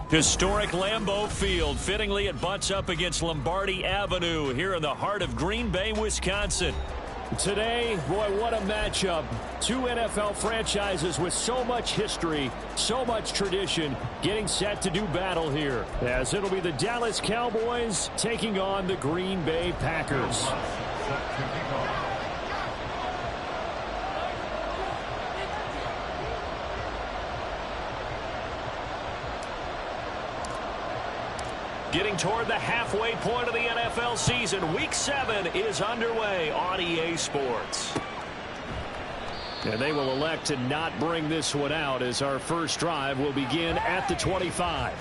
Historic Lambeau Field. Fittingly, it butts up against Lombardi Avenue here in the heart of Green Bay, Wisconsin. Today, boy, what a matchup. Two NFL franchises with so much history, so much tradition, getting set to do battle here, as it'll be the Dallas Cowboys taking on the Green Bay Packers. Getting toward the halfway point of the NFL season. Week 7 is underway on EA Sports. And they will elect to not bring this one out as our first drive will begin at the 25.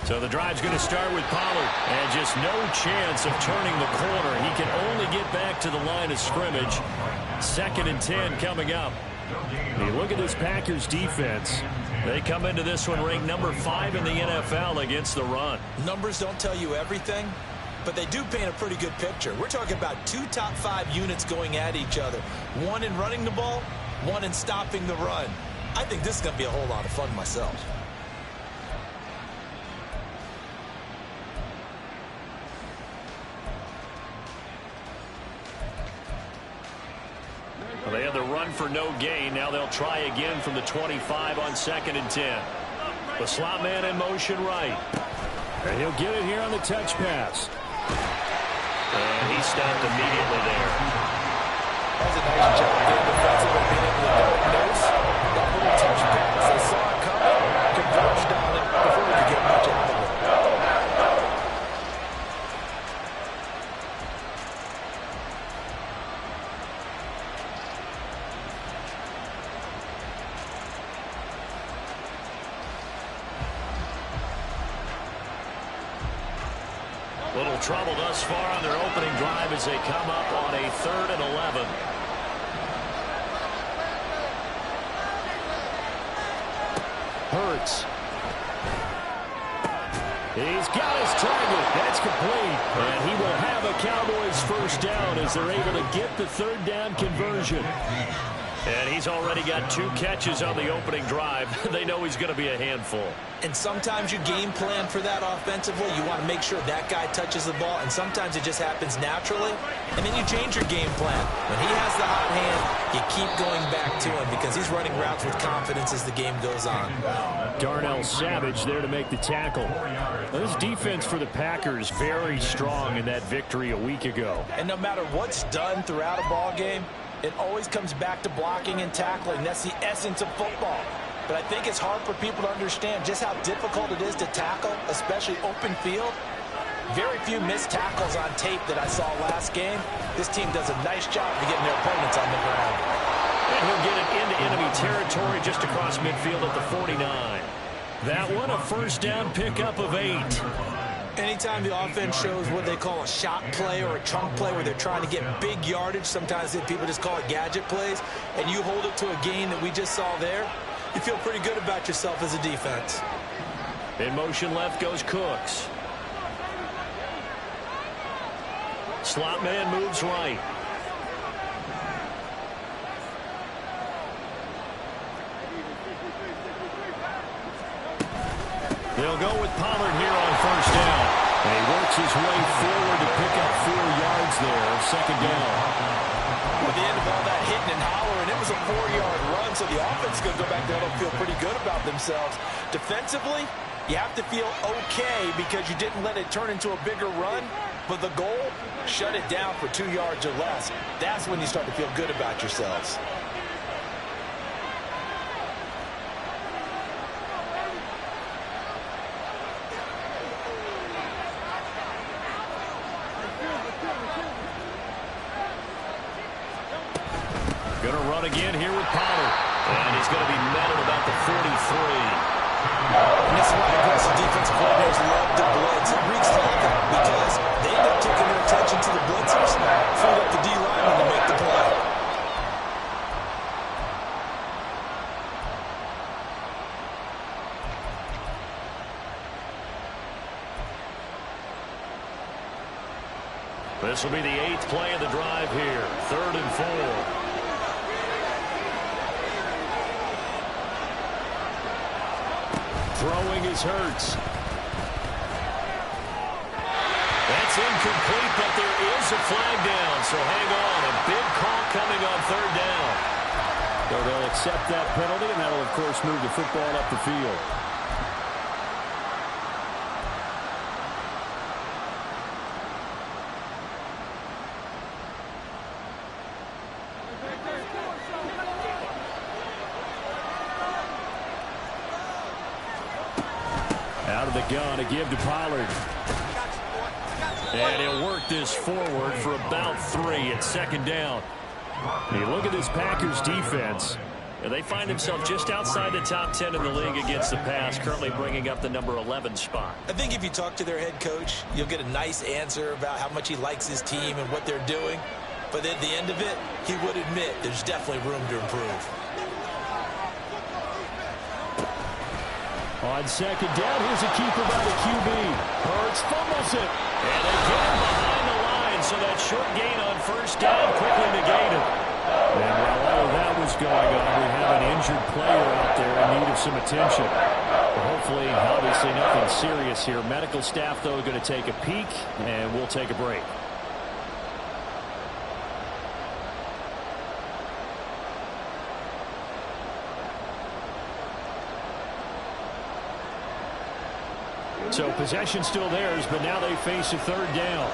So the drive's going to start with Pollard. And just no chance of turning the corner. He can only get back to the line of scrimmage. 2nd and 10 coming up. Hey, look at this Packers defense. They come into this one ranked number 5 in the NFL against the run. Numbers don't tell you everything, but they do paint a pretty good picture. We're talking about 2 top 5 units going at each other. One in running the ball, one in stopping the run. I think this is going to be a whole lot of fun myself. Well, they had the run for no gain. Now they'll try again from the 25 on 2nd and 10. The slot man in motion right. And he'll get it here on the touch pass. And he stopped immediately there. That was a nice job there defensively, being able to diagnose that little touch pass. They saw it coming, converged on it before we could get much out of it. Little trouble thus far on their opening drive as they come up on a 3rd and 11. Hurts. He's got his target. That's complete. And he will have a Cowboys first down as they're able to get the 3rd down conversion. And he's already got 2 catches on the opening drive. They know he's going to be a handful. And sometimes you game plan for that offensively. You want to make sure that guy touches the ball, and sometimes it just happens naturally. And then you change your game plan. When he has the hot hand, you keep going back to him because he's running routes with confidence as the game goes on. Darnell Savage there to make the tackle. This defense for the Packers very strong in that victory a week ago. And no matter what's done throughout a ball game, it always comes back to blocking and tackling. That's the essence of football. But I think it's hard for people to understand just how difficult it is to tackle, especially open field. Very few missed tackles on tape that I saw last game. This team does a nice job of getting their opponents on the ground. And he'll get it into enemy territory just across midfield at the 49. That one, a first down pickup of 8. Anytime the offense shows what they call a shot play or a chunk play where they're trying to get big yardage, sometimes people just call it gadget plays, and you hold it to a gain that we just saw there, you feel pretty good about yourself as a defense. In motion left goes Cooks. Slot man moves right. They'll go with Pollard here on first down. And he works his way forward to pick up 4 yards there. 2nd down. At the end of all that hitting and hollering, it was a 4-yard run, so the offense is going to go back there and feel pretty good about themselves. Defensively, you have to feel okay because you didn't let it turn into a bigger run, but the goal, shut it down for 2 yards or less. That's when you start to feel good about yourselves. Going to run again here with Pollard. And he's going to be met at about the 43. And this is why aggressive defensive coordinators love the blitz. It wreaks havoc because they end up taking their attention to the blitzers, freeing up the D-lineman to make the play. This will be the 8th play of the drive here. 3rd and 4. Throwing is Hurts. That's incomplete, but there is a flag down, so hang on. A big call coming on 3rd down. So they'll accept that penalty, and that'll, of course, move the football up the field. Out of the gun to give to Pollard. And he'll work this forward for about 3 at 2nd down. You look at this Packers defense. And they find themselves just outside the top 10 in the league against the pass, currently bringing up the number 11 spot. I think if you talk to their head coach, you'll get a nice answer about how much he likes his team and what they're doing. But at the end of it, he would admit there's definitely room to improve. On 2nd down, here's a keeper by the QB. Hurts fumbles it. And again behind the line, so that short gain on 1st down quickly negated. And while all of that was going on, we have an injured player out there in need of some attention. But hopefully, obviously nothing serious here. Medical staff, though, going to take a peek, and we'll take a break. So possession still theirs, but now they face a 3rd down.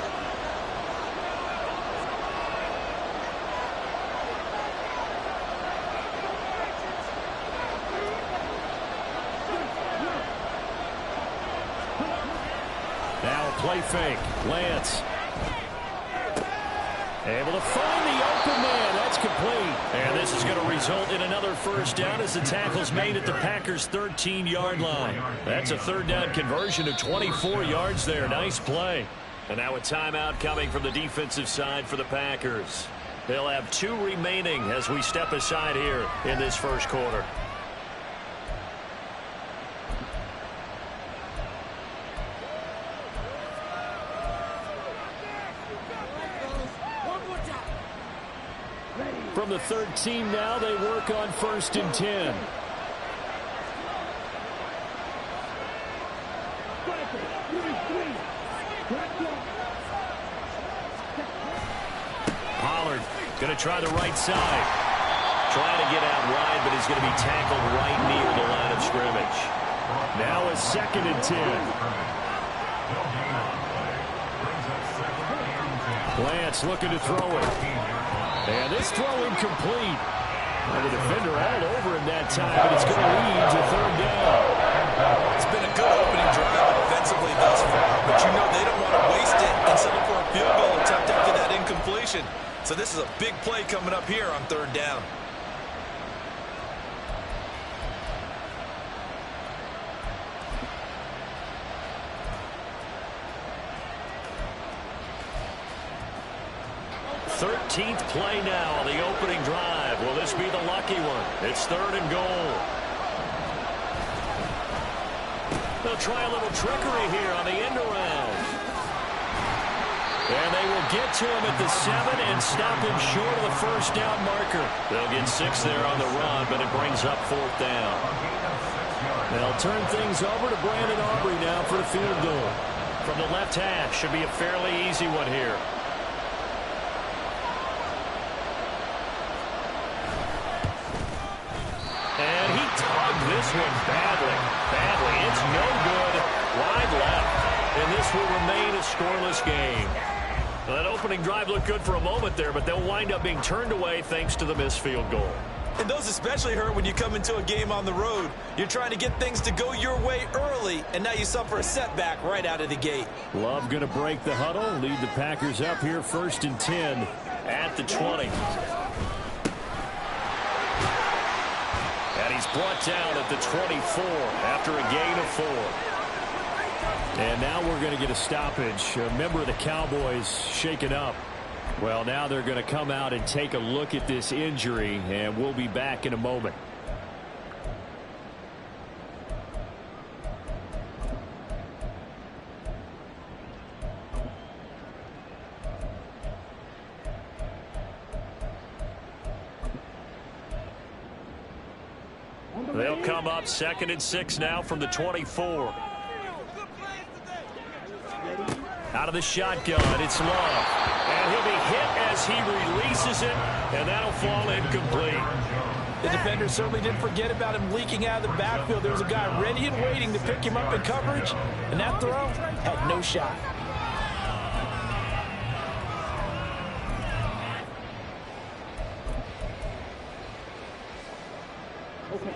Now play fake. Lance. Able to find the open man. That's complete. And this is going to result in another 1st down as the tackle's made at the Packers' 13-yard line. That's a 3rd down conversion of 24 yards there. Nice play. And now a timeout coming from the defensive side for the Packers. They'll have 2 remaining as we step aside here in this 1st quarter. From the 13 now, they work on 1st and 10. Pollard going to try the right side. Trying to get out wide, but he's going to be tackled right near the line of scrimmage. Now a 2nd and 10. Lance looking to throw it. And this throw incomplete. And the defender all over him that time, but it's going to lead to 3rd down. It's been a good opening drive offensively thus far, but you know they don't want to waste it and settle for a field goal attempt after that incompletion. So this is a big play coming up here on 3rd down. Thirteenth play now on the opening drive. Will this be the lucky one? It's 3rd and goal. They'll try a little trickery here on the end around. And they will get to him at the 7 and stop him short of the 1st down marker. They'll get 6 there on the run, but it brings up 4th down. They'll turn things over to Brandon Aubrey now for the field goal. From the left hash, should be a fairly easy one here. And he tugged this one badly. It's no good. Wide left. And this will remain a scoreless game. Well, that opening drive looked good for a moment there, but they'll wind up being turned away thanks to the missed field goal. And those especially hurt when you come into a game on the road. You're trying to get things to go your way early, and now you suffer a setback right out of the gate. Love going to break the huddle, lead the Packers up here 1st and 10 at the 20. And he he's brought down at the 24 after a gain of 4. And now we're going to get a stoppage. A member of the Cowboys shaken up. Well, now they're going to come out and take a look at this injury, and we'll be back in a moment. They'll come up 2nd and 6 now from the 24. Out of the shotgun, it's Love. And he'll be hit as he releases it, and that'll fall incomplete. The defender certainly didn't forget about him leaking out of the backfield. There was a guy ready and waiting to pick him up in coverage, and that throw had no shot.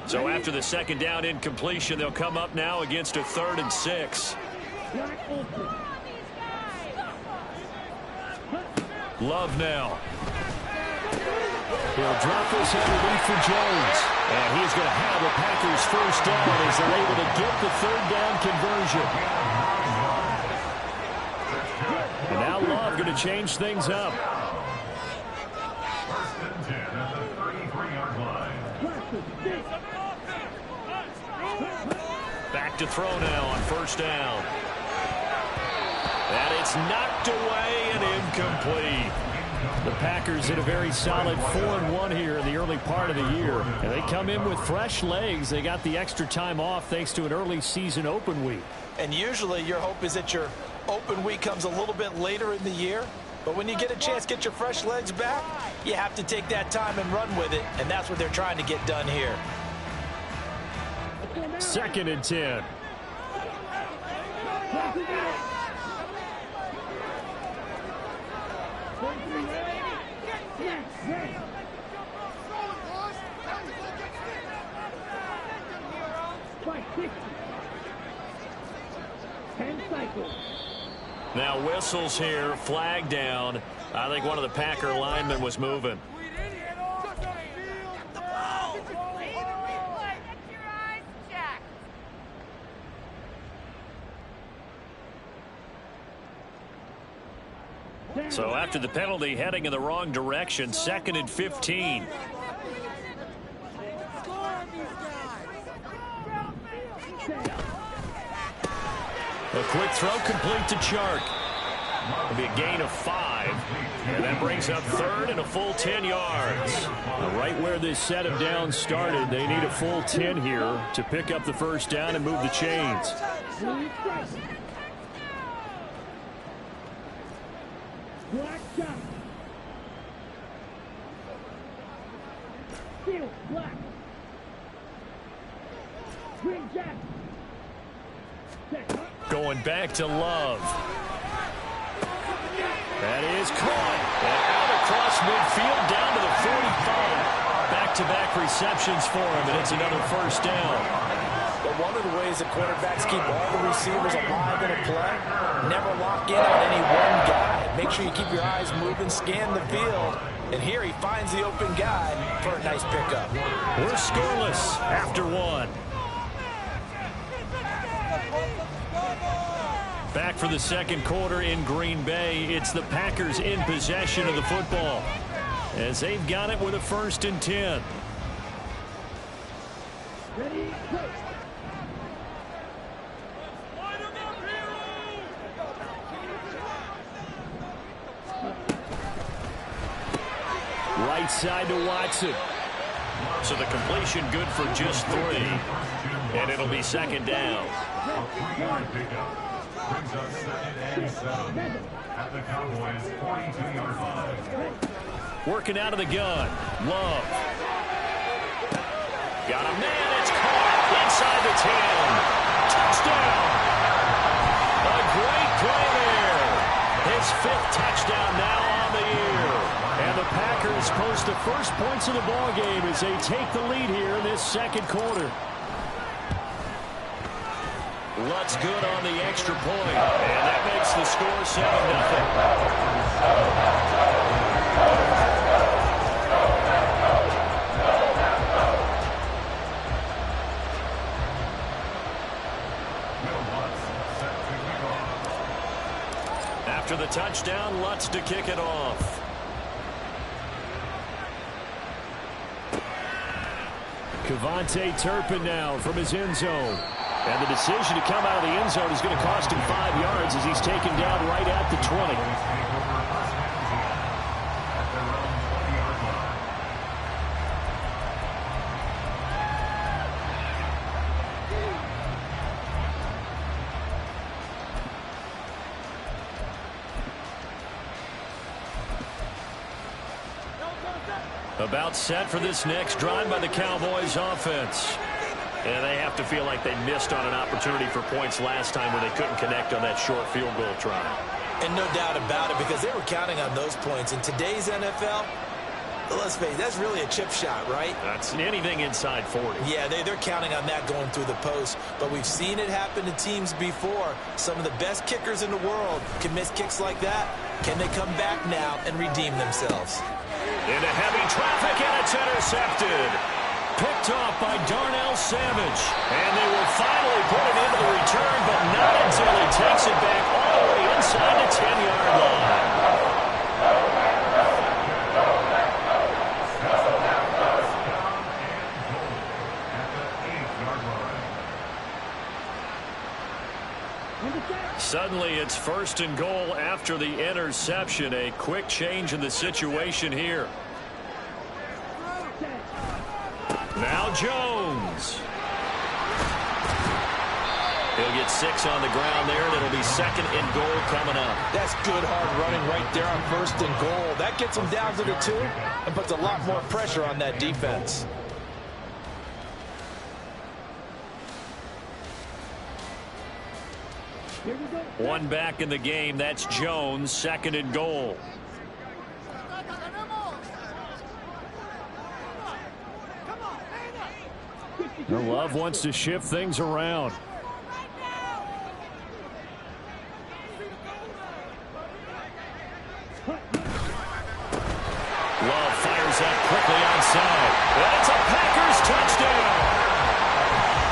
So after the 2nd down incompletion, they'll come up now against a 3rd and 6. Love now. He'll drop this underneath for Jones. And he's going to have the Packers first down as they're able to get the 3rd down conversion. And now Love going to change things up. Back to throw now on 1st down. And it's knocked away and incomplete. The Packers in a very solid 4-1 here in the early part of the year. And they come in with fresh legs. They got the extra time off thanks to an early season open week. And usually your hope is that your open week comes a little bit later in the year. But when you get a chance to get your fresh legs back, you have to take that time and run with it. And that's what they're trying to get done here. 2nd and 10. Now whistles here, flag down. I think one of the Packer linemen was moving. So after the penalty, heading in the wrong direction, 2nd and 15. A quick throw complete to Chark. It'll be a gain of 5. And that brings up 3rd and a full 10 yards. Right where this set of downs started, they need a full 10 here to pick up the 1st down and move the chains. Going back to Love. That is caught. And out across midfield down to the 45. Back-to-back receptions for him, and it's another 1st down. But one of the ways that quarterbacks keep all the receivers alive in a play, never lock in on any one guy. Make sure you keep your eyes moving, scan the field. And here he finds the open guy for a nice pickup. We're scoreless after 1. Back for the 2nd quarter in Green Bay. It's the Packers in possession of the football as they've got it with a 1st and 10. Right side to Watson. So the completion good for just 3. And it'll be 2nd down. Brings us 2nd and 7 at the Cowboys 42-yard line. Working out of the gun. Love. Got a man. It's caught inside the 10. Touchdown. A great play there. His 5th touchdown now on the year. And the Packers post the first points of the ball game as they take the lead here in this 2nd quarter. Lutz good on the extra point, and that makes the score 7-0. the touchdown. Lutz to kick it off. Cavante Turpin now from his end zone. And the decision to come out of the end zone is going to cost him 5 yards as he's taken down right at the 20. About set for this next drive by the Cowboys offense. And they have to feel like they missed on an opportunity for points last time when they couldn't connect on that short field goal try. And no doubt about it, because they were counting on those points. In today's NFL, let's face it, that's really a chip shot, right? That's anything inside 40. Yeah, they're counting on that going through the post. But we've seen it happen to teams before. Some of the best kickers in the world can miss kicks like that. Can they come back now and redeem themselves? Into heavy traffic, and it's intercepted. Picked off by Darnell Savage. And they will finally put it into the return, but not until he takes it back all the way inside the 10-yard line. Suddenly, it's 1st and goal after the interception. A quick change in the situation here. Now Jones. He'll get 6 on the ground there, and it'll be 2nd and goal coming up. That's good hard running right there on 1st and goal. That gets them down to the 2 and puts a lot more pressure on that defense. One back in the game. That's Jones, 2nd and goal. Love wants to shift things around. Love fires up quickly outside. And it's a Packers touchdown.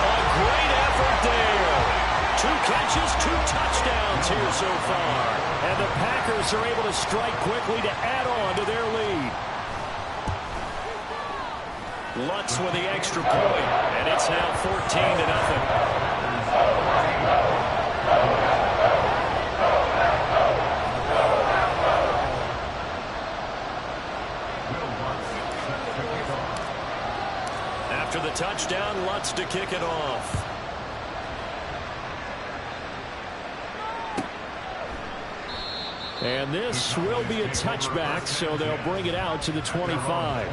A great effort there. 2 catches, 2 touchdowns here so far. And the Packers are able to strike quickly to add on to their lead. Lutz with the extra point, and it's now 14-0. After the touchdown, Lutz to kick it off. And this will be a touchback, so they'll bring it out to the 25.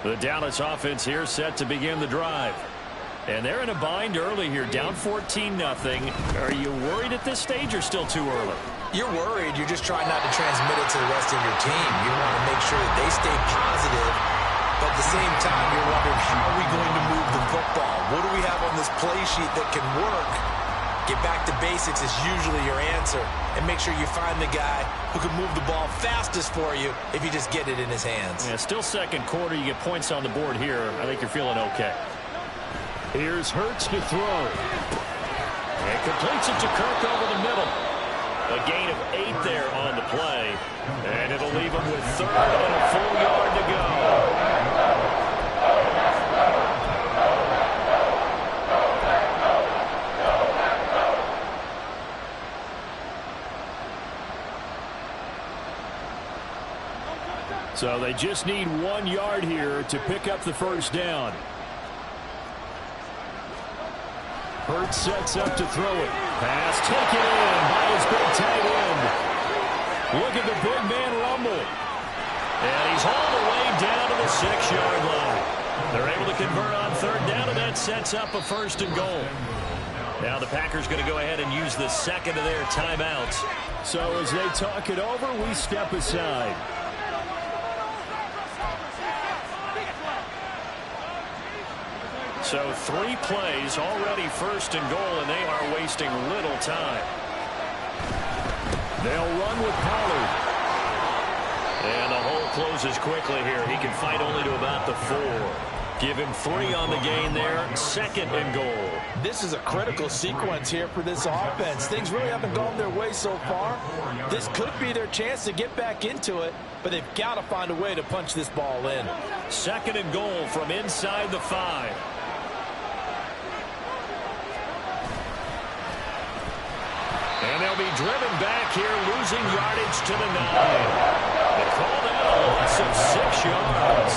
The Dallas offense here set to begin the drive. And they're in a bind early here, down 14-0. Are you worried at this stage or still too early? You're worried. You're just trying not to transmit it to the rest of your team. You want to make sure that they stay positive. But at the same time, you're wondering, how are we going to move the football? What do we have on this play sheet that can work? Get back to basics is usually your answer. And make sure you find the guy who can move the ball fastest for you if you just get it in his hands. Yeah, still 2nd quarter. You get points on the board here. I think you're feeling okay. Here's Hurts to throw. And completes it to Kirk over the middle. A gain of 8 there on the play. And it'll leave him with 3rd and a full yard to go. So they just need 1 yard here to pick up the 1st down. Hurts sets up to throw it. Pass taken in by his big tight end. Look at the big man rumble. And he's all the way down to the 6-yard line. They're able to convert on 3rd down, and that sets up a 1st and goal. Now the Packers going to go ahead and use the 2nd of their timeouts. So as they talk it over, we step aside. So 3 plays already 1st and goal, and they are wasting little time. They'll run with Pollard. And the hole closes quickly here. He can fight only to about the 4. Give him 3 on the gain there. 2nd and goal. This is a critical sequence here for this offense. Things really haven't gone their way so far. This could be their chance to get back into it, but they've got to find a way to punch this ball in. 2nd and goal from inside the 5. And they'll be driven back here, losing yardage to the 9. They call that a loss of 6 yards.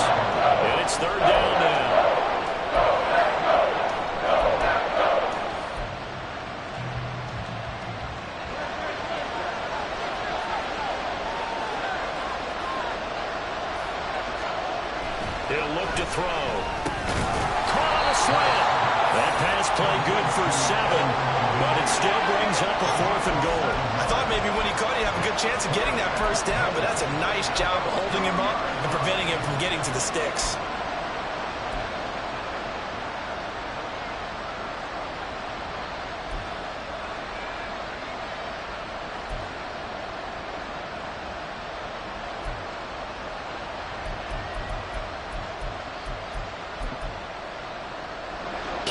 And it's 3rd down now. He'll look to throw. Caught on a slant. That pass play good for 7, but it still brings up a 4th and goal. I thought maybe when he caught it, he'd have a good chance of getting that first down, but that's a nice job of holding him up and preventing him from getting to the sticks.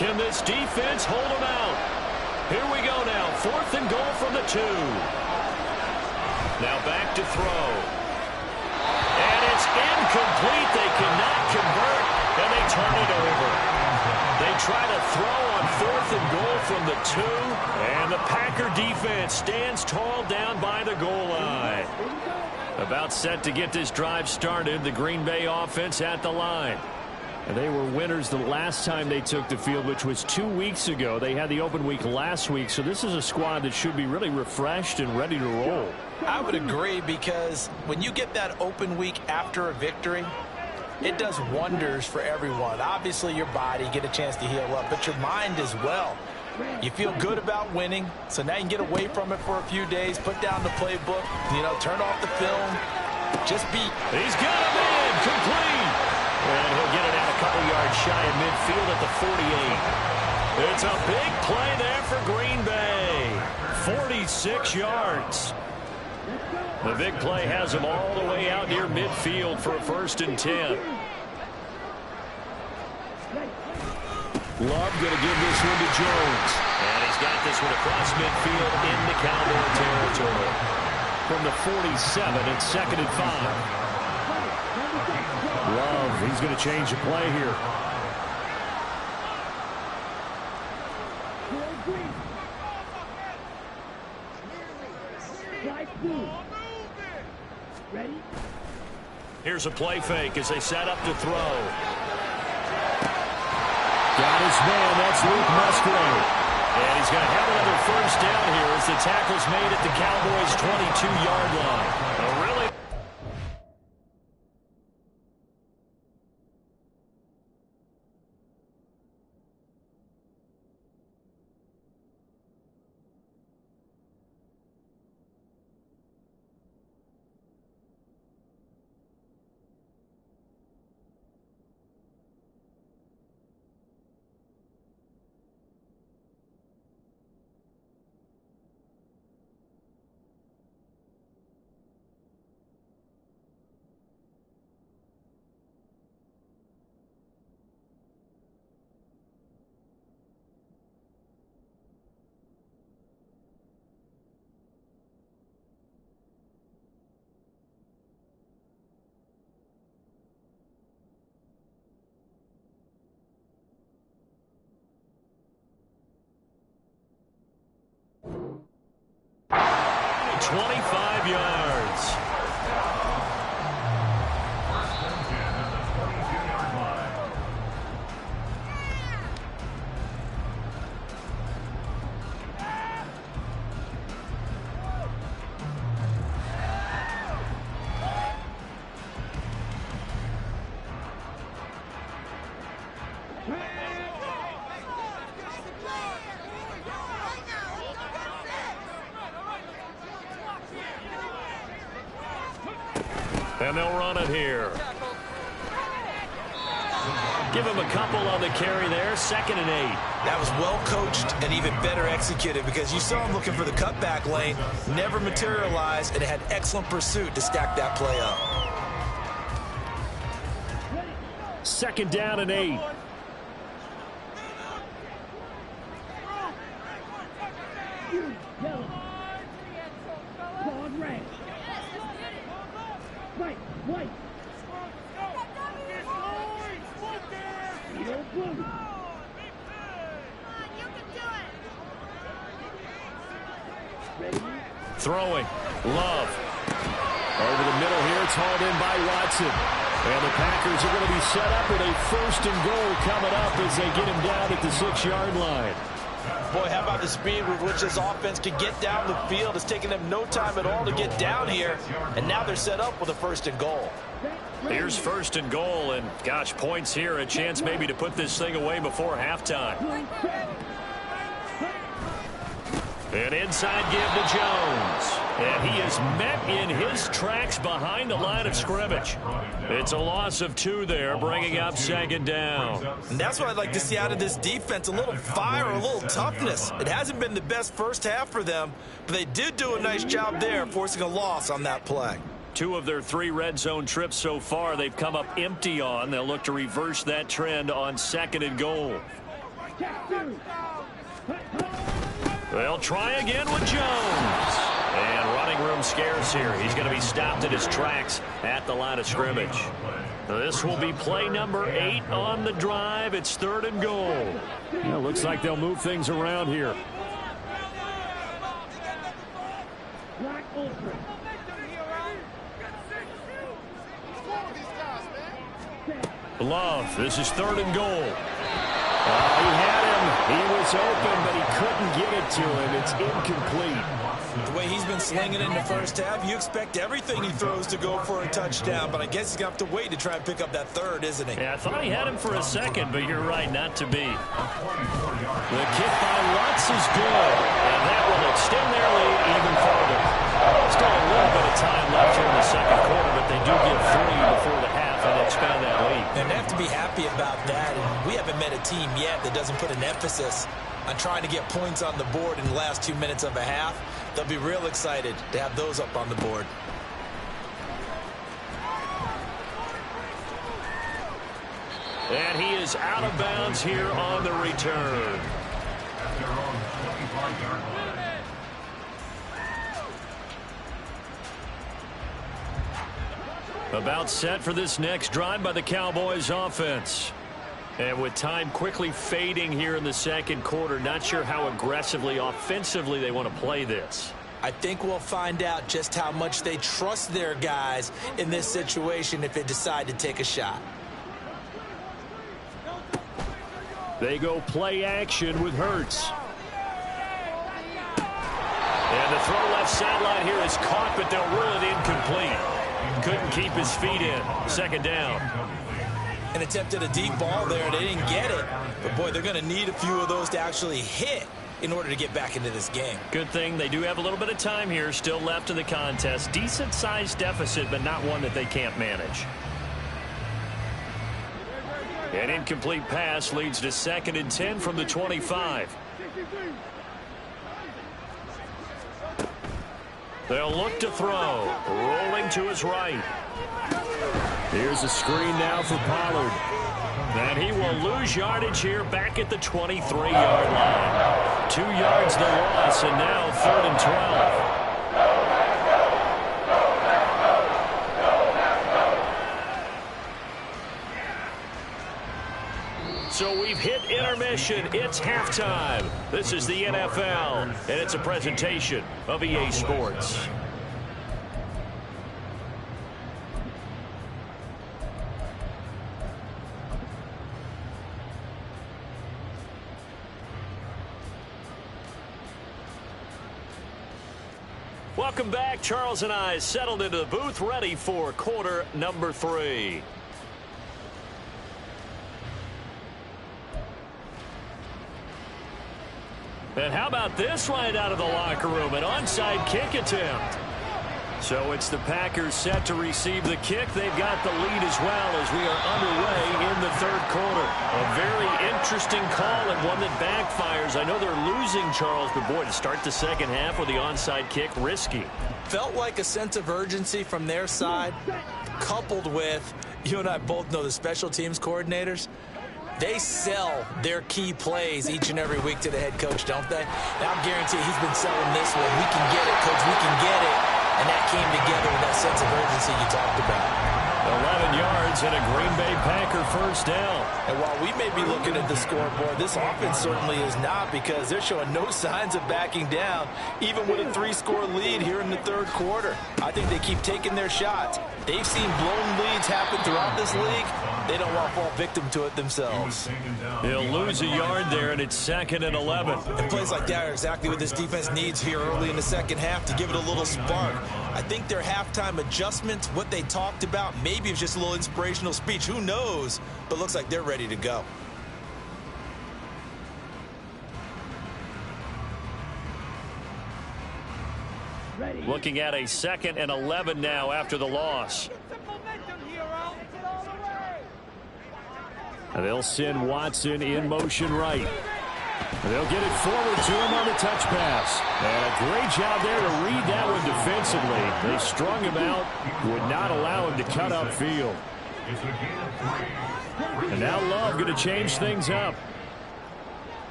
Can this defense hold them out? Here we go now. 4th and goal from the 2. Now back to throw. And it's incomplete. They cannot convert, and they turn it over. They try to throw on 4th and goal from the 2, and the Packer defense stands tall down by the goal line. About set to get this drive started, the Green Bay offense at the line. They were winners the last time they took the field, which was 2 weeks ago. They had the open week last week, so this is a squad that should be really refreshed and ready to roll. I would agree, because when you get that open week after a victory, it does wonders for everyone. Obviously, your body, get a chance to heal up, but your mind as well. You feel good about winning, so now you can get away from it for a few days, put down the playbook, turn off the film, just be. He's got him in, complete. And he'll get it out a couple yards shy of midfield at the 48. It's a big play there for Green Bay. 46 yards. The big play has him all the way out near midfield for a 1st and 10. Love going to give this one to Jones. And he's got this one across midfield into Cowboy territory. From the 47, it's 2nd and 5. Love, he's going to change the play here. Here's a play fake as they set up to throw. Got his man, that's Luke Musgrave. And he's going to have another 1st down here as the tackle's made at the Cowboys' 22-yard line. A really yards. And they'll run it here. Give him a couple on the carry there. 2nd and 8. That was well coached and even better executed, because you saw him looking for the cutback lane, never materialized, and had excellent pursuit to stack that play up. 2nd down and 8. Throwing. Love. Over the middle here. It's hauled in by Watson. And the Packers are going to be set up with a 1st and goal coming up as they get him down at the 6-yard line. Boy, how about the speed with which this offense could get down the field? It's taking them no time at all to get down here. And now they're set up with a 1st and goal. Here's 1st and goal. And, gosh, points here. A chance maybe to put this thing away before halftime. An inside give to Jones. And he is met in his tracks behind the line of scrimmage. It's a loss of 2 there, bringing up 2nd down. And that's what I'd like to see out of this defense, a little fire, a little toughness. It hasn't been the best first half for them, but they did do a nice job there, forcing a loss on that play. 2 of their 3 red zone trips so far they've come up empty on. They'll look to reverse that trend on 2nd and goal. They'll try again with Jones. And running room scarce here. He's going to be stopped in his tracks at the line of scrimmage. This will be play number 8 on the drive. It's 3rd and goal. Yeah, looks like they'll move things around here. Love. This is 3rd and goal. He had him. He was open, but he couldn't get it to him. It's incomplete. The way he's been slinging in the first half, you expect everything he throws to go for a touchdown, but I guess he's going to have to wait to try and pick up that 3rd, isn't he? Yeah, I thought he had him for a second, but you're right, not to be. The kick by Lutz is good, and that will extend their lead even further. Still a little bit of time left here in the 2nd quarter, but they do get 3 before the half and expand that lead. And they have to be happy about that, and we haven't met a team yet that doesn't put an emphasis on trying to get points on the board in the last 2 minutes of a half. They'll be real excited to have those up on the board. And he is out of bounds here on the return. About set for this next drive by the Cowboys offense. And with time quickly fading here in the 2nd quarter, not sure how aggressively, offensively they want to play this. I think we'll find out just how much they trust their guys in this situation if they decide to take a shot. They go play action with Hurts. And the throw left sideline here is caught, but they'll rule it incomplete. Couldn't keep his feet in. 2nd down. And attempted a deep ball there. They didn't get it. But, boy, they're going to need a few of those to actually hit in order to get back into this game. Good thing they do have a little bit of time here still left in the contest. Decent-sized deficit, but not one that they can't manage. An incomplete pass leads to 2nd and 10 from the 25. They'll look to throw. Rolling to his right. Here's a screen now for Pollard. And he will lose yardage here back at the 23-yard line. 2 yards the loss, and now 3rd and 12. So we've hit intermission. It's halftime. This is the NFL, and it's a presentation of EA Sports. Welcome back. Charles and I settled into the booth, ready for quarter number 3. And how about this right out of the locker room? An onside kick attempt. So it's the Packers set to receive the kick. They've got the lead as well as we are underway in the 3rd quarter. A very interesting call and one that backfires. I know they're losing, Charles, but boy, to start the 2nd half with the onside kick, risky. Felt like a sense of urgency from their side, coupled with You and I both know the special teams coordinators, they sell their key plays each and every week to the head coach, don't they? Now, I'm guaranteed he's been selling this one. We can get it, coach. We can get it. And that came together with that sense of urgency you talked about. 11 yards and a Green Bay Packer first down. And while we may be looking at the scoreboard, this offense certainly is not, because they're showing no signs of backing down, even with a 3-score lead here in the third quarter. I think they keep taking their shots. They've seen blown leads happen throughout this league. They don't want to fall victim to it themselves. He'll lose a yard there, and it's 2nd and 11. And plays like that are exactly what this defense needs here early in the second half to give it a little spark. I think their halftime adjustments, what they talked about, maybe it's just a little inspirational speech. Who knows? But looks like they're ready to go. Looking at a 2nd and 11 now after the loss. And they'll send Watson in motion right. And they'll get it forward to him on the touch pass. And a great job there to read that one defensively. They strung him out, would not allow him to cut upfield. And now Love going to change things up.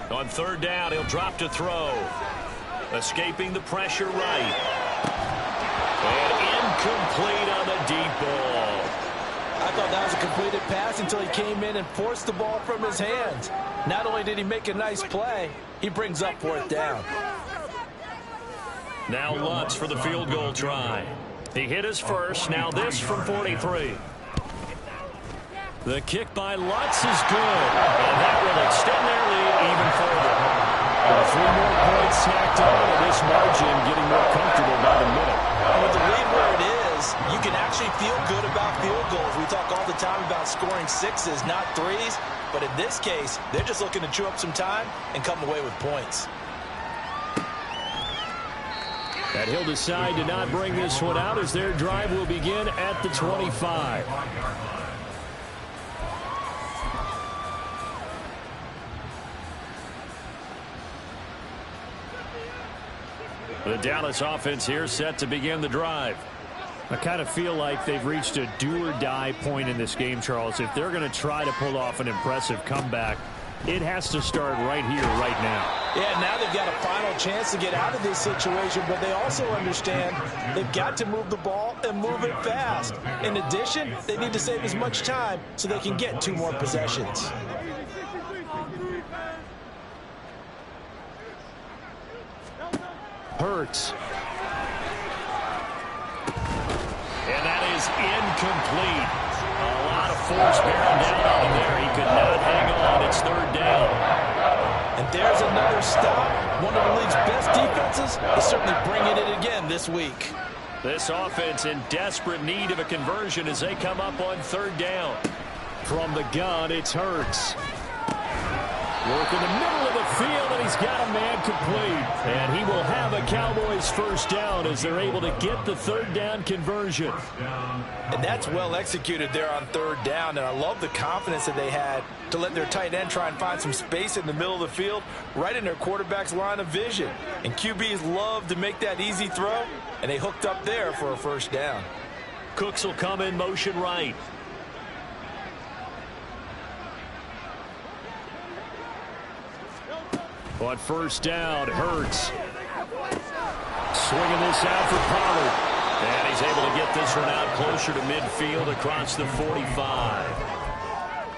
On 3rd down, he'll drop to throw. Escaping the pressure right. And incomplete on the deep ball. I thought that was a completed pass until he came in and forced the ball from his hands. Not only did he make a nice play, he brings up 4th down. Now Lutz for the field goal try. He hit his first. Now this from 43. The kick by Lutz is good. And that will extend their lead even further. 3 more points tacked on, and this margin getting more comfortable by the minute. And with the lead where it is, you can actually feel good about field goals. We talk all the time about scoring 6s, not 3s. But in this case, they're just looking to chew up some time and come away with points. And he'll decide to not bring this one out as their drive will begin at the 25. The Dallas offense here set to begin the drive. I kind of feel like they've reached a do-or-die point in this game, Charles. If they're going to try to pull off an impressive comeback, it has to start right here, right now. Yeah, now they've got a final chance to get out of this situation, but they also understand they've got to move the ball and move it fast. In addition, they need to save as much time so they can get 2 more possessions. Hurts. And that is incomplete. A lot of force bearing down on him there. He could not hang on. It's 3rd down. And there's another stop. One of the league's best defenses is certainly bringing it again this week. This offense in desperate need of a conversion as they come up on 3rd down. From the gun, it's Hurts. Work in the middle of the field, and he's got a man complete. And he will have a Cowboys first down as they're able to get the 3rd down conversion. And that's well executed there on 3rd down. And I love the confidence that they had to let their tight end try and find some space in the middle of the field, right in their quarterback's line of vision. And QBs love to make that easy throw, and they hooked up there for a first down. Cooks will come in motion right. On 1st down, Hurts. Swinging this out for Pollard. And he's able to get this one out closer to midfield across the 45.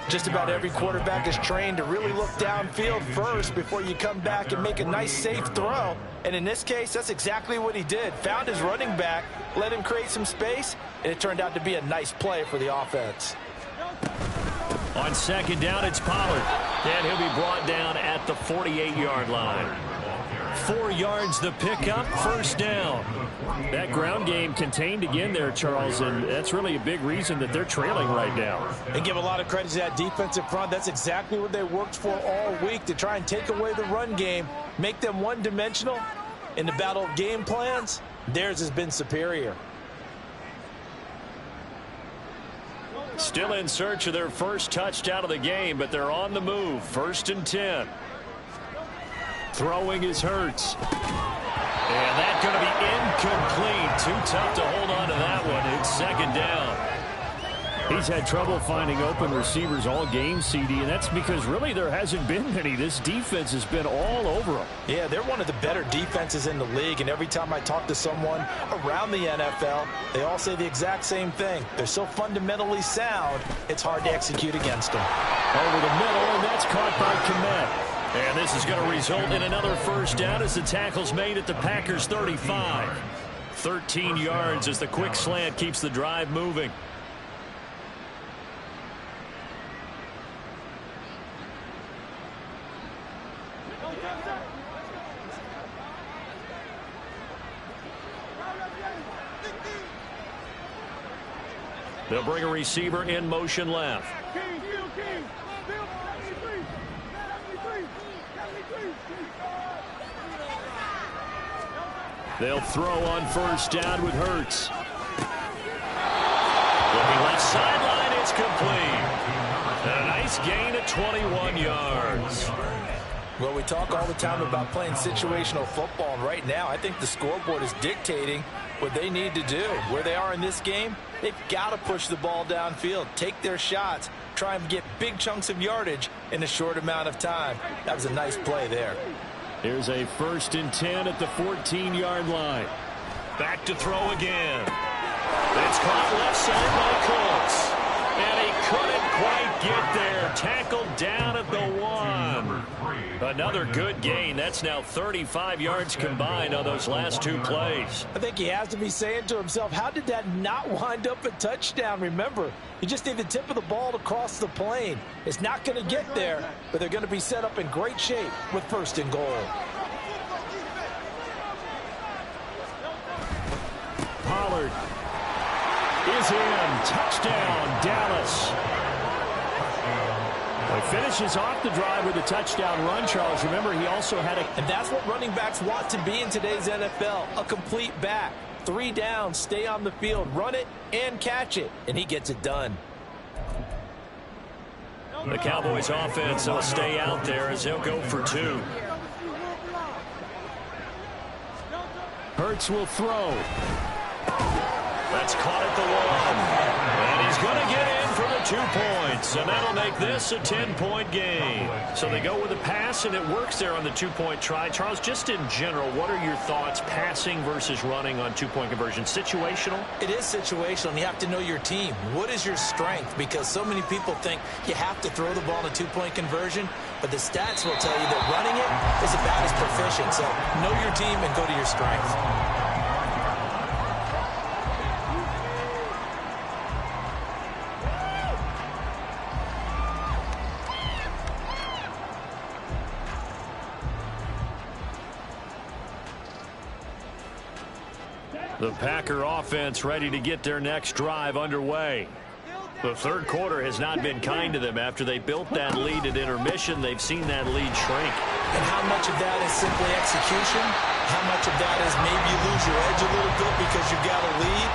Just about every quarterback is trained to really look downfield first before you come back and make a nice, safe throw. And in this case, that's exactly what he did. Found his running back, let him create some space, and it turned out to be a nice play for the offense. On 2nd down, it's Pollard. And he'll be brought down at the 48-yard line. 4 yards the pickup, first down. That ground game contained again there, Charles, and that's really a big reason that they're trailing right now. And give a lot of credit to that defensive front. That's exactly what they worked for all week, to try and take away the run game, make them one-dimensional. In the battle of game plans, theirs has been superior. Still in search of their first touchdown of the game, but they're on the move. 1st and 10. Throwing is Hurts. And that's going to be incomplete. Too tough to hold on to that one. It's second down. He's had trouble finding open receivers all game, CD, and that's because really there hasn't been many. This defense has been all over them. Yeah, they're one of the better defenses in the league, and every time I talk to someone around the NFL, they all say the exact same thing. They're so fundamentally sound, it's hard to execute against them. Over the middle, and that's caught by Kmet. And this is going to result in another first down as the tackle's made at the Packers' 35. 13 yards as the quick slant keeps the drive moving. They'll bring a receiver in motion left. They'll throw on first down with Hurts. Looking left sideline, it's complete. And a nice gain of 21 yards. Well, we talk all the time about playing situational football, and right now I think the scoreboard is dictating what they need to do. Where they are in this game, they've got to push the ball downfield, take their shots, try and get big chunks of yardage in a short amount of time. That was a nice play there. Here's a 1st and 10 at the 14-yard line. Back to throw again. It's caught left side by Cooks. And he couldn't quite get there. Tackled down at the 1. Another good gain. That's now 35 yards combined on those last two plays. I think he has to be saying to himself, how did that not wind up a touchdown? Remember, you just need the tip of the ball to cross the plane. It's not going to get there, but they're going to be set up in great shape with 1st and goal. Pollard is in. Touchdown, Dallas. He finishes off the drive with a touchdown run, Charles. Remember, he also had a... And that's what running backs want to be in today's NFL, a complete back. 3 down, stay on the field, run it and catch it, and he gets it done. The Cowboys offense will stay out there as they'll go for 2. Hurts will throw. That's caught at the 1. And he's going to get in for the 2 points. And that'll make this a 10-point game. So they go with a pass, and it works there on the 2-point try. Charles, just in general, what are your thoughts passing versus running on 2-point conversion? Situational? It is situational, and you have to know your team. What is your strength? Because so many people think you have to throw the ball in a 2-point conversion, but the stats will tell you that running it is about as proficient. So know your team and go to your strength. The Packer offense ready to get their next drive underway. The third quarter has not been kind to them. After they built that lead at intermission, they've seen that lead shrink. And how much of that is simply execution? How much of that is maybe you lose your edge a little bit because you've got a lead?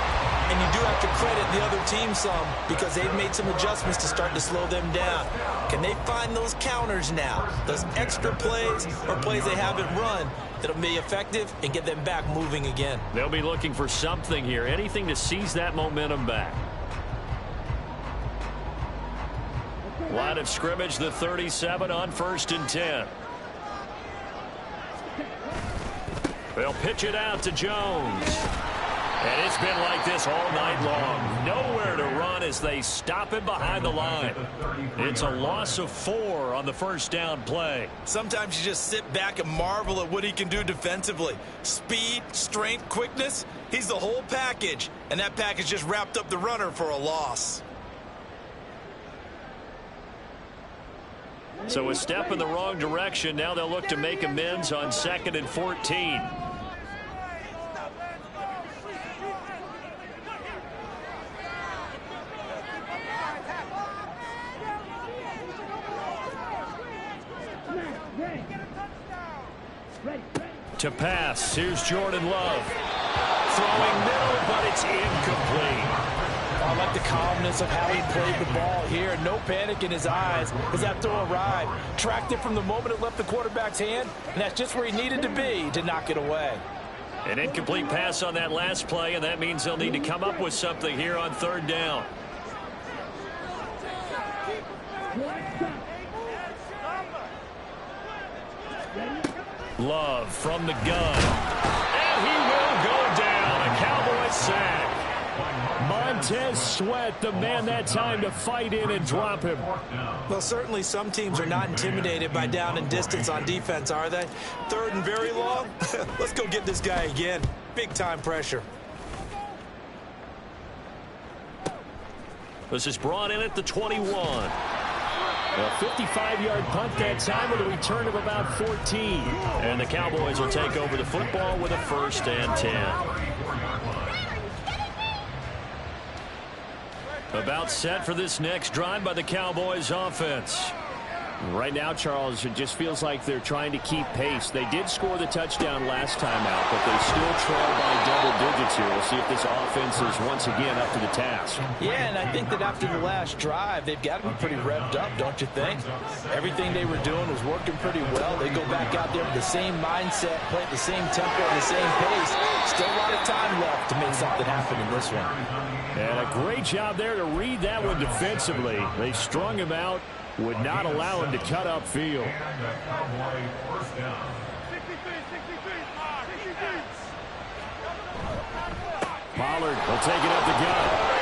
And you do have to credit the other team some because they've made some adjustments to start to slow them down. Can they find those counters now, those extra plays or plays they haven't run that'll be effective and get them back moving again? They'll be looking for something here, anything to seize that momentum back. Line of scrimmage, the 37 on 1st and 10. They'll pitch it out to Jones. And it's been like this all night long. Nowhere to run as they stop him behind the line. It's a loss of 4 on the first down play. Sometimes you just sit back and marvel at what he can do defensively. Speed, strength, quickness, he's the whole package. And that package just wrapped up the runner for a loss. So a step in the wrong direction. Now they'll look to make amends on 2nd and 14. To pass, here's Jordan Love. Throwing middle, but it's incomplete. I like the calmness of how he played the ball here. No panic in his eyes as that throw arrived. Tracked it from the moment it left the quarterback's hand, and that's just where he needed to be to knock it away. An incomplete pass on that last play, and that means they'll need to come up with something here on third down. Love from the gun. And he will go down. A Cowboys sack. Montez Sweat, the man that time to fight in and drop him. Well, certainly some teams are not intimidated by down and distance on defense, are they? Third and very long? Let's go get this guy again. Big-time pressure. This is brought in at the 21. A 55-yard punt that time with a return of about 14. And the Cowboys will take over the football with a 1st and 10. About set for this next drive by the Cowboys offense. Right now, Charles, it just feels like they're trying to keep pace. They did score the touchdown last time out, but they still trail by double digits here. We'll see if this offense is once again up to the task. Yeah, and I think that after the last drive, they've got to be pretty revved up, don't you think? Everything they were doing was working pretty well. They go back out there with the same mindset, play at the same tempo, the same pace. Still a lot of time left to make something happen in this one. And a great job there to read that one defensively. They strung him out, would not allow him to cut upfield. Pollard will take it up the gut.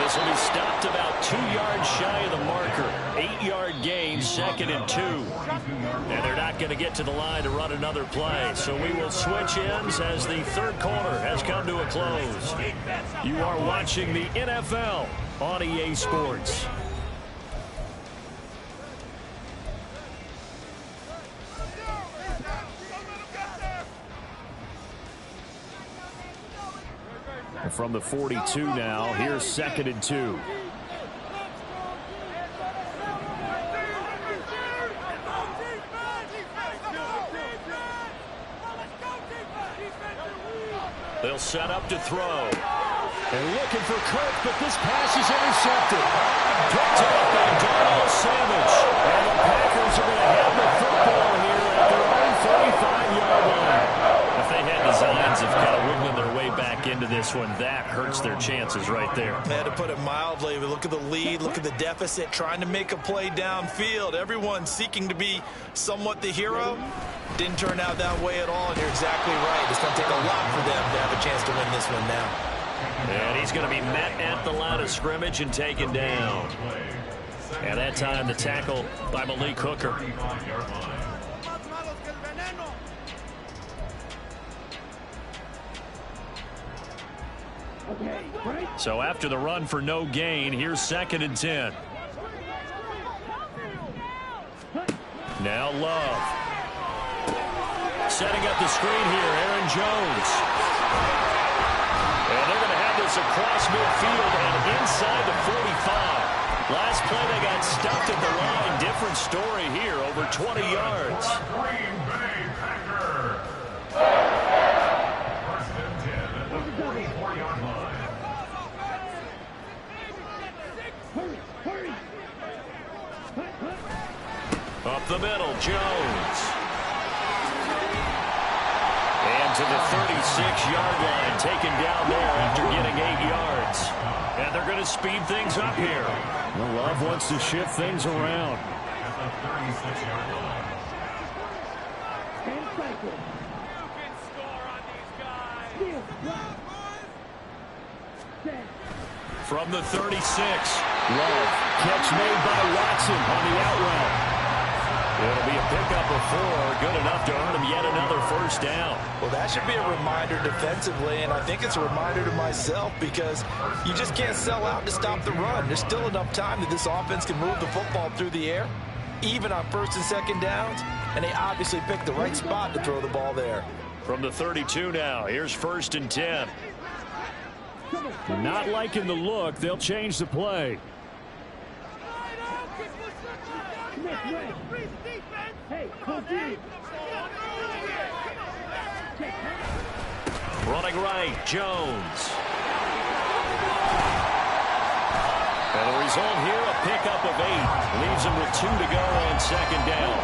This will be stopped about 2 yards shy of the marker. 8-yard gain, 2nd and 2. And they're not going to get to the line to run another play. So we will switch ends as the third quarter has come to a close. You are watching the NFL on EA Sports. From the 42 now, here's 2nd and 2. They'll set up to throw. And looking for Kirk, but this pass is intercepted. Picked up by Darnell Savage. And the Packers are going to have the football here at their own 45-yard line. If they had designs of kind of wiggling their way back into this one, that hurts their chances right there. Yeah, to put it mildly, look at the lead, look at the deficit, trying to make a play downfield. Everyone seeking to be somewhat the hero. Didn't turn out that way at all, and you're exactly right. It's going to take a lot for them to have a chance to win this one now. And he's going to be met at the line of scrimmage and taken down. And that time the tackle by Malik Hooker. So after the run for no gain, here's 2nd and 10. Now Love. Setting up the screen here, Aaron Jones. And they're going to have this across midfield and inside the 45. Last play they got stuffed at the line. Different story here, over 20 yards. Green Bay Packers. 1st and 10 at the 44-yard line. Up the middle, Jones. And to the 36-yard line, taken down there after getting 8 yards. And they're going to speed things up here. Well, Love wants to shift things around. At the 36-yard line. From the 36. Love, catch made by Watson on the out route. It'll be a pickup of 4, good enough to earn him yet another 1st down. Well, that should be a reminder defensively, and I think it's a reminder to myself because you just can't sell out to stop the run. There's still enough time that this offense can move the football through the air, even on 1st and 2nd downs, and they obviously picked the right spot to throw the ball there. From the 32 now, here's 1st and 10. Not liking the look, they'll change the play. Running right, Jones. And the result here, a pickup of 8. Leaves them with 2 to go and 2nd down.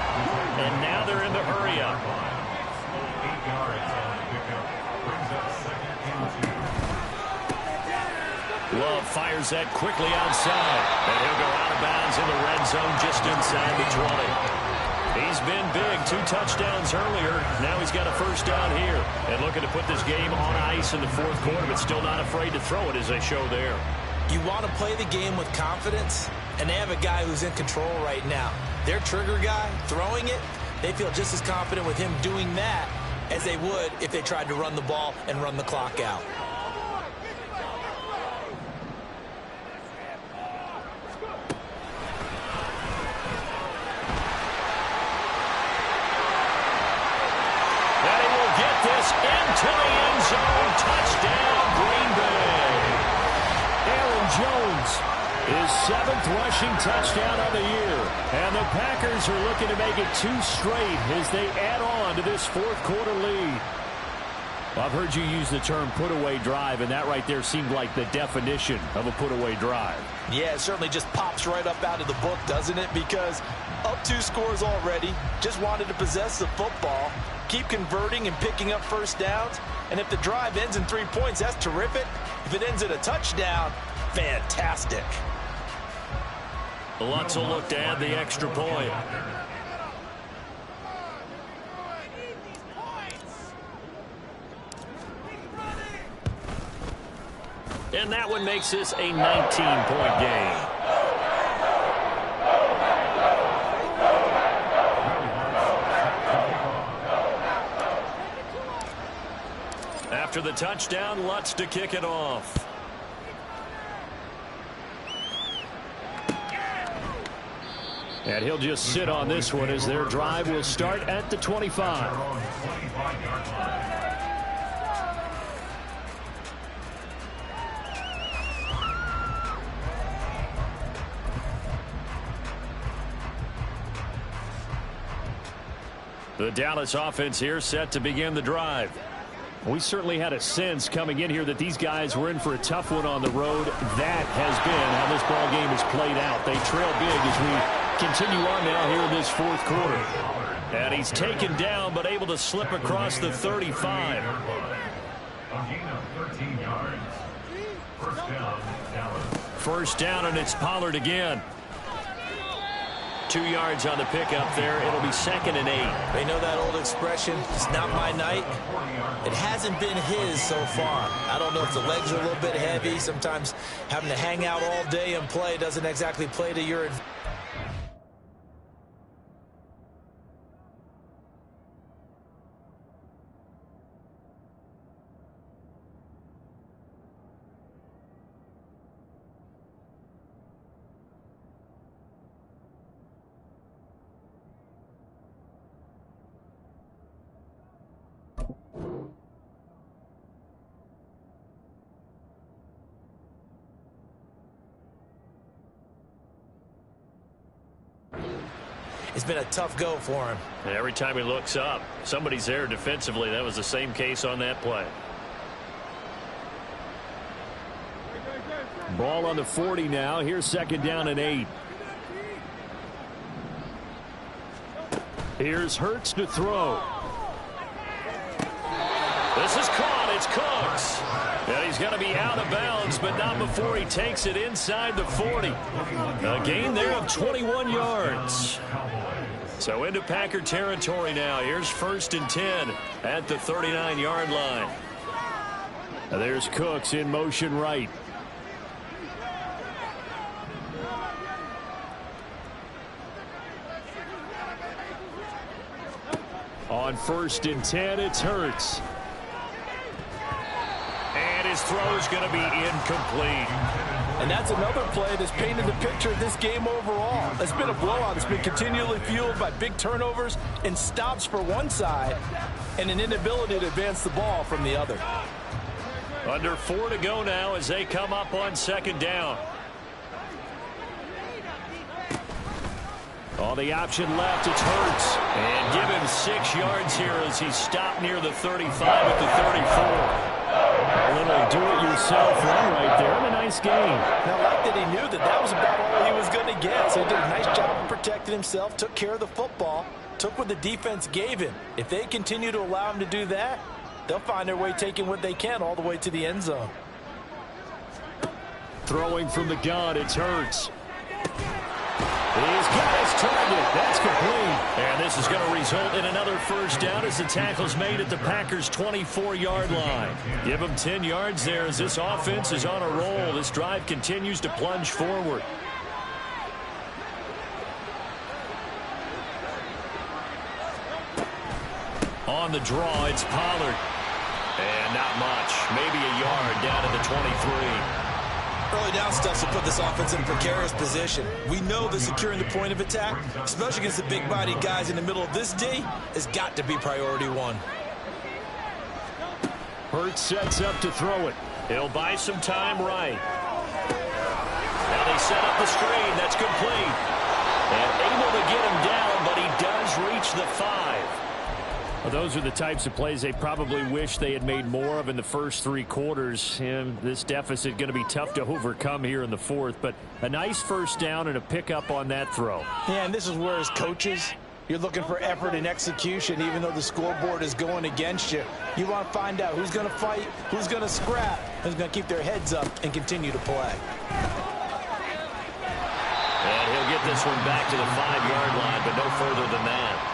And now they're in the hurry up. 8 yards on the pickup. Love fires that quickly outside. And he'll go out of bounds in the red zone just inside the 20. He's been big. 2 touchdowns earlier. Now he's got a first down here. And looking to put this game on ice in the 4th quarter, but still not afraid to throw it as they show there. You want to play the game with confidence, and they have a guy who's in control right now. Their trigger guy, throwing it, they feel just as confident with him doing that as they would if they tried to run the ball and run the clock out. Into the end zone, touchdown, Green Bay. Aaron Jones, his 7th rushing touchdown of the year. And the Packers are looking to make it 2 straight as they add on to this 4th quarter lead. I've heard you use the term put-away drive, and that right there seemed like the definition of a put-away drive. Yeah, it certainly just pops right up out of the book, doesn't it? Because up 2 scores already, just wanted to possess the football, keep converting and picking up first downs. And if the drive ends in 3 points, that's terrific. If it ends in a touchdown, fantastic. Lutz will look to add the extra point. And that one makes this a 19-point game. After the touchdown, Lutz to kick it off. And he'll just sit on this one as their drive will start at the 25. The Dallas offense here set to begin the drive. We certainly had a sense coming in here that these guys were in for a tough one on the road. That has been how this ball game has played out. They trail big as we continue on now here in this 4th quarter. And he's taken down but able to slip across the 35. First down, and it's Pollard again. 2 yards on the pickup there. It'll be 2nd and 8. They know that old expression, it's not my night. It hasn't been his so far. I don't know if the legs are a little bit heavy. Sometimes having to hang out all day and play doesn't exactly play to your advantage. It's been a tough go for him. And every time he looks up, somebody's there defensively. That was the same case on that play. Ball on the 40 now. Here's 2nd down and 8. Here's Hurts to throw. This is caught. It's Cooks. And he's going to be out of bounds, but not before he takes it inside the 40. A gain there of 21 yards. So into Packer territory now. Here's 1st and 10 at the 39-yard line. There's Cooks in motion right. On 1st and 10, it's Hurts. And his throw is going to be incomplete. And that's another play that's painted the picture of this game overall. It's been a blowout. It's been continually fueled by big turnovers and stops for one side and an inability to advance the ball from the other. Under 4 to go now as they come up on 2nd down. On the option left, it's Hurts. And give him 6 yards here as he's stopped near the 35 at the 34. A little do-it-yourself run right there, and a nice game. Now, I like that he knew that was about all he was going to get. So he did a nice job of protecting himself, took care of the football, took what the defense gave him. If they continue to allow him to do that, they'll find their way taking what they can all the way to the end zone. Throwing from the gun, it's Hurts. He's got his target. That's complete. And this is going to result in another first down as the tackle's made at the Packers' 24-yard line. Give them 10 yards there as this offense is on a roll. This drive continues to plunge forward. On the draw, it's Pollard. And not much. Maybe a yard down to the 23. Early down stuff will put this offense in a precarious position. We know that securing the point of attack, especially against the big-bodied guys in the middle of this D, has got to be priority one. Hurts sets up to throw it. He'll buy some time right. Now they set up the screen. That's complete. And able to get him down, but he does reach the 5. Well, those are the types of plays they probably wish they had made more of in the first 3 quarters. And this deficit going to be tough to overcome here in the 4th. But a nice first down and a pickup on that throw. Yeah, and this is where as coaches, you're looking for effort and execution. Even though the scoreboard is going against you, you want to find out who's going to fight, who's going to scrap, who's going to keep their heads up and continue to play. And he'll get this one back to the 5-yard line, but no further than that.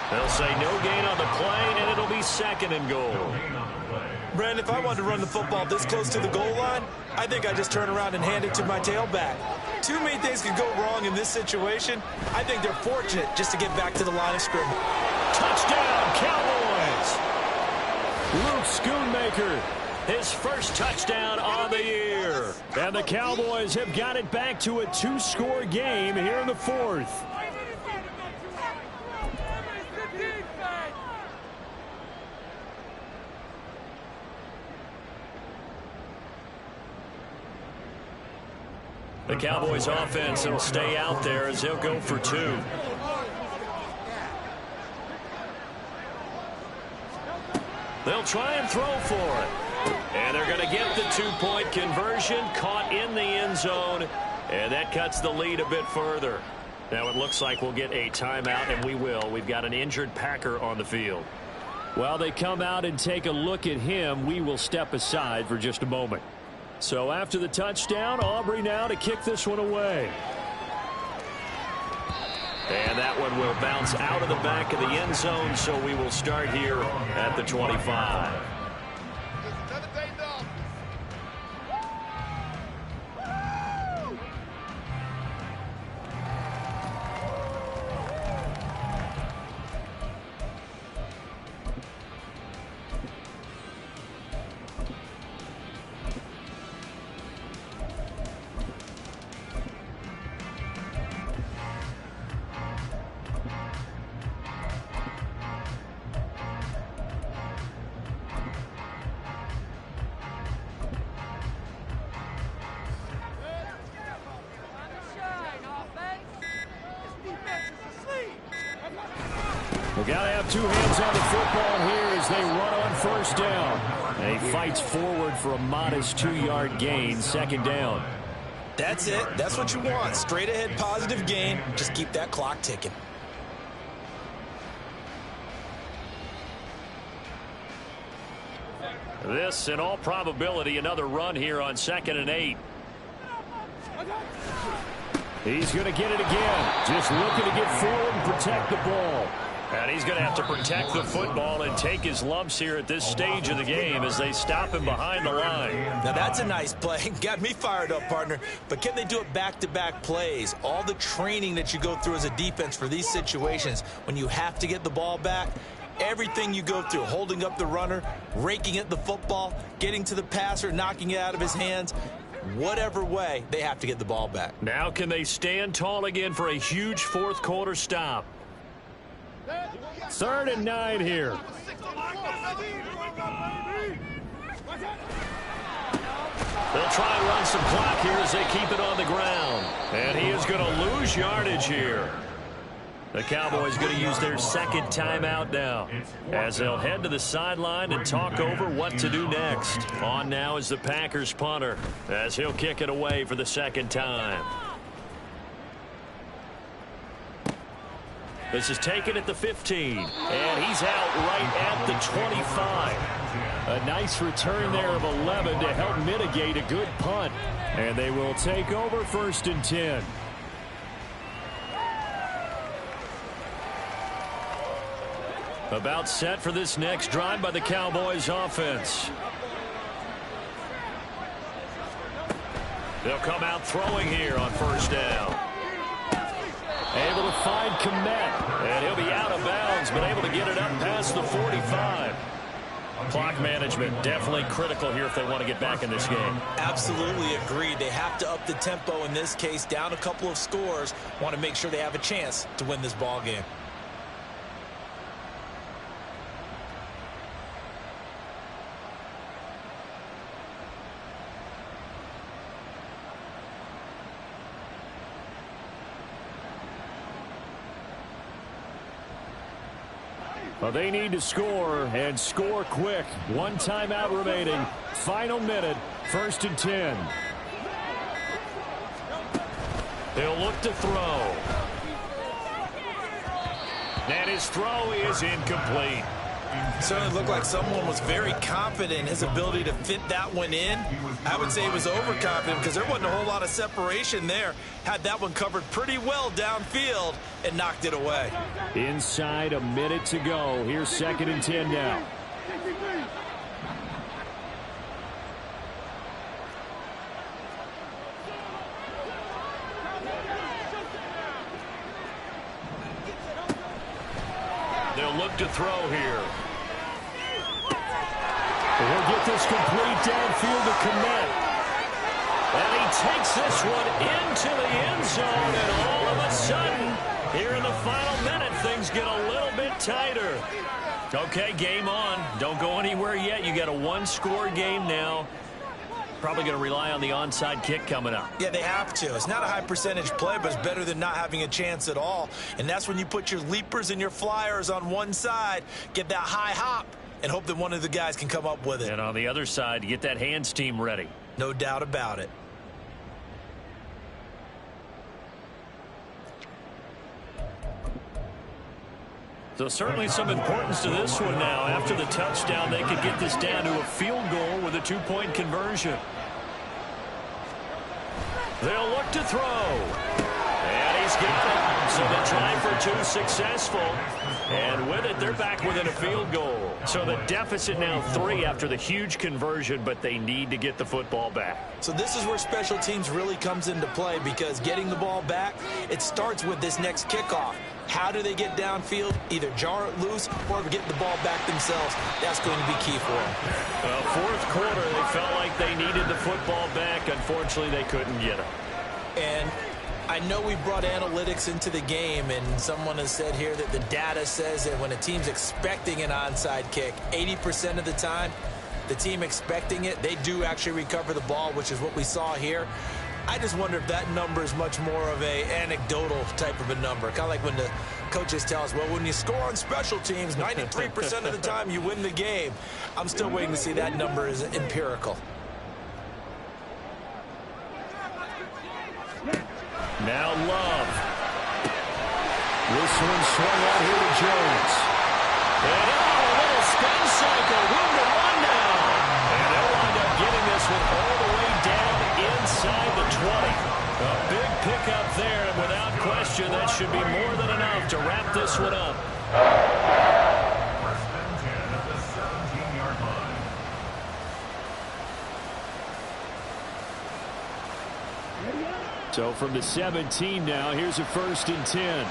They'll say no gain on the play, and it'll be 2nd and goal. Brandon, if I wanted to run the football this close to the goal line, I think I just turn around and hand it to my tailback. Too many things could go wrong in this situation. I think they're fortunate just to get back to the line of scrimmage. Touchdown, Cowboys! Luke Schoonmaker, his first touchdown on the year. And the Cowboys have got it back to a 2-score game here in the 4th. The Cowboys offense will stay out there as they'll go for 2. They'll try and throw for it. And they're going to get the 2-point conversion, caught in the end zone. And that cuts the lead a bit further. Now it looks like we'll get a timeout, and we will. We've got an injured Packer on the field. While they come out and take a look at him, we will step aside for just a moment. So after the touchdown, Aubrey now to kick this one away. And that one will bounce out of the back of the end zone, so we will start here at the 25. We got to have 2 hands on the football here as they run on first down. And he fights forward for a modest 2-yard gain, 2nd down. That's it. That's what you want. Straight ahead positive gain. Just keep that clock ticking. This, in all probability, another run here on 2nd and 8. He's going to get it again. Just looking to get forward and protect the ball. And he's going to have to protect the football and take his lumps here at this stage of the game as they stop him behind the line. Now that's a nice play. Got me fired up, partner. But can they do it back-to-back plays? All the training that you go through as a defense for these situations, when you have to get the ball back, everything you go through, holding up the runner, raking at the football, getting to the passer, knocking it out of his hands, whatever way, they have to get the ball back. Now can they stand tall again for a huge 4th quarter stop? 3rd and 9 here. They'll try and run some clock here as they keep it on the ground. And he is going to lose yardage here. The Cowboys going to use their 2nd timeout now as they'll head to the sideline and talk over what to do next. On now is the Packers punter as he'll kick it away for the 2nd time. This is taken at the 15, and he's out right at the 25. A nice return there of 11 to help mitigate a good punt. And they will take over 1st and 10. About set for this next drive by the Cowboys offense. They'll come out throwing here on 1st down. Able to find Komet. And he'll be out of bounds, but able to get it up past the 45. Clock management definitely critical here if they want to get back in this game. Absolutely agreed. They have to up the tempo in this case, down a couple of scores. Want to make sure they have a chance to win this ball game. Well, they need to score, and score quick. 1 timeout remaining. Final minute, 1st and 10. They'll look to throw. And his throw is incomplete. Certainly looked like someone was very confident in his ability to fit that one in. I would say he was overconfident because there wasn't a whole lot of separation there. Had that one covered pretty well downfield and knocked it away. Inside a minute to go. Here's 2nd and 10 now. They'll look to throw here. He'll get this complete downfield to Komet. And he takes this one into the end zone, and all of a sudden, here in the final minute, things get a little bit tighter. Okay, game on. Don't go anywhere yet. You got a 1-score game now. Probably going to rely on the onside kick coming up. Yeah, they have to. It's not a high percentage play, but it's better than not having a chance at all. And that's when you put your leapers and your flyers on one side, get that high hop, and hope that one of the guys can come up with it. And on the other side, get that hands team ready. No doubt about it. So certainly some importance to this one now. After the touchdown, they could get this down to a field goal with a 2-point conversion. They'll look to throw. And he's got it. So the try for 2 successful. And with it, they're back within a field goal. So the deficit now 3 after the huge conversion, but they need to get the football back. So this is where special teams really comes into play, because getting the ball back, it starts with this next kickoff. How do they get downfield? Either jar it loose or get the ball back themselves. That's going to be key for them. Well, 4th quarter, they felt like they needed the football back. Unfortunately, they couldn't get it. And I know we brought analytics into the game, and someone has said here that the data says that when a team's expecting an onside kick, 80% of the time, the team expecting it, they do actually recover the ball, which is what we saw here. I just wonder if that number is much more of a anecdotal type of a number. Kind of like when the coaches tell us, well, when you score on special teams, 93% of the time you win the game. I'm still waiting to see that number is empirical. Now Love. This one swung out here to Jones. And a little spin cycle, room to run now. And they'll wind up getting this one all the way down inside the 20. A big pickup there, and without question, that should be more than enough to wrap this one up. First and 10 at the 17-yard line. So from the 17 now, here's a 1st and 10.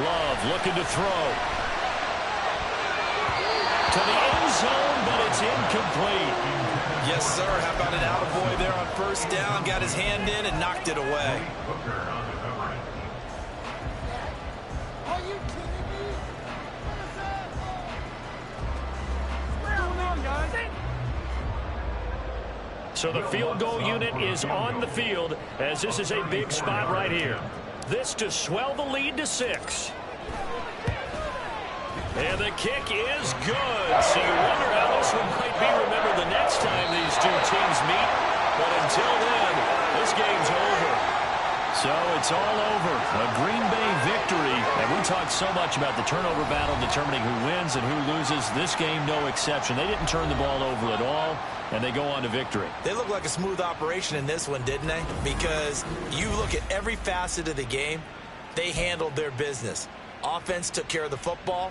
Love looking to throw. To the end zone, but it's incomplete. Yes, sir. How about an attaboy there on 1st down? Got his hand in and knocked it away. Are you kidding me? What's going on, guys? So the field goal unit is on the field, as this is a big spot right here. This to swell the lead to 6. And the kick is good. So you wonder how this one might be remembered the next time these two teams meet. But until then, this game's over. So it's all over. A Green Bay victory. And we talked so much about the turnover battle determining who wins and who loses. This game, no exception. They didn't turn the ball over at all, and they go on to victory. They look like a smooth operation in this one, didn't they? Because you look at every facet of the game, they handled their business. Offense took care of the football,